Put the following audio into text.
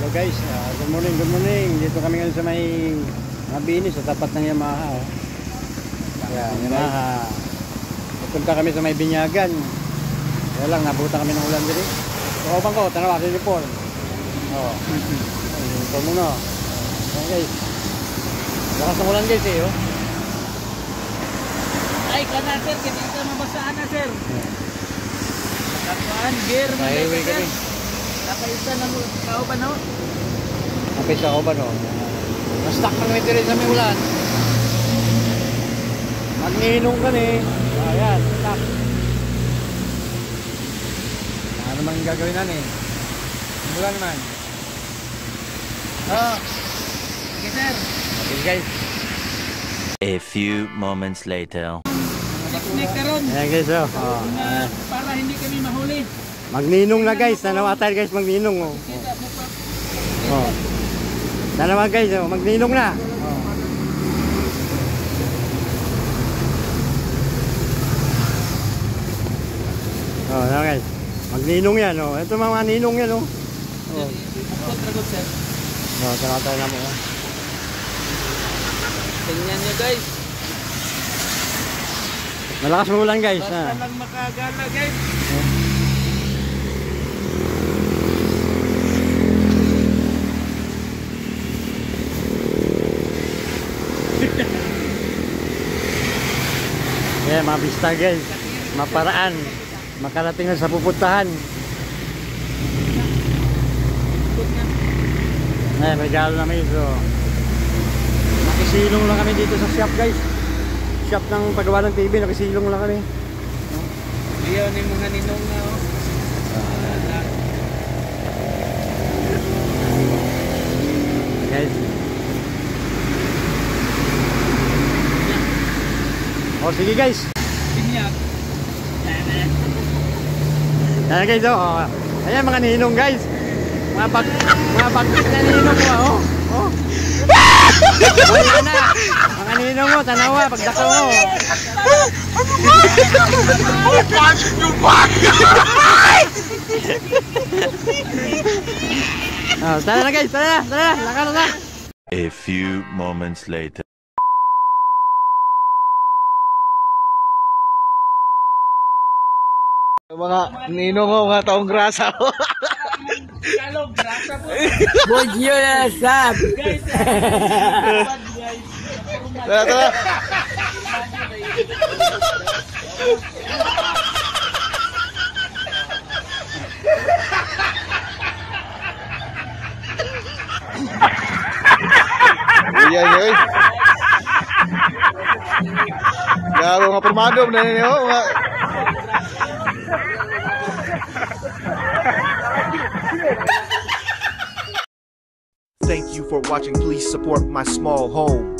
Hello guys, good morning, good morning. Dito kami ngayon sa may Mabini, sa tapat ng Yamaha. Yan, Yamaha. Pupunta kami sa may Binyagan. Kaya lang, nabuta kami ng ulan dito. So, bang ko, tanawa, report. Oo. Ito muna. Ayan guys. Lakas ng ulan guys eh, oh. Ay, kana sir, kanina ka mabasaan na sir. Kakuan, gear na Highway kami. Nakaisa ng kauban no? Napisa ko ba no? Na-stuck kami rin sa may ulan. Magninong ka eh. Ayan, stuck. Ano naman yung gagawin na eh? Wala naman. Oh. Sige sir. Okay guys. A few moments later. Teknik karon. Ayan guys, oh. Para hindi kami mahuli. Magninong na guys. Nanawa tayo guys, magninong. Oh. Kita mo pa. Oh. Nanawa guys, oh. Magninong na. Oh, na guys. Magninong yan, oh. Ito mga ninong yan, oh. Oh. Kontragot sir. Oh, tanawa tayo na mo, oh. Tingnan niyo guys. Malakas mo ulan guys. Basta lang makagala guys. Yeah, mabista guys. Maparaan. Makarating na sa pupuntahan. Eh, may galo na may so. Nakisilong lang kami dito sa shop guys. Shop ng paggawa ng TV, nakisilong lang kami. Iyon yung mga ninong na oh. Guys. Oh, sige guys. Binyak. Ayan guys, oh. Ayan mga ninong guys. Mga bagkit na ninong mo, oh. Oh. Wala na. Mga ninong mo, tanawa, pagdako mo. Oh, punch you back! Oh, tara na guys, tara na. Lakad na. A few moments later. Mga ninong mo, mga taong grasa ko. Kalog, grasa po. Would you sab? Guys, bad guys. Tara, tara. Iya, iya. Gago nga pormado na ninyo. Thank you for watching. Please support my small home.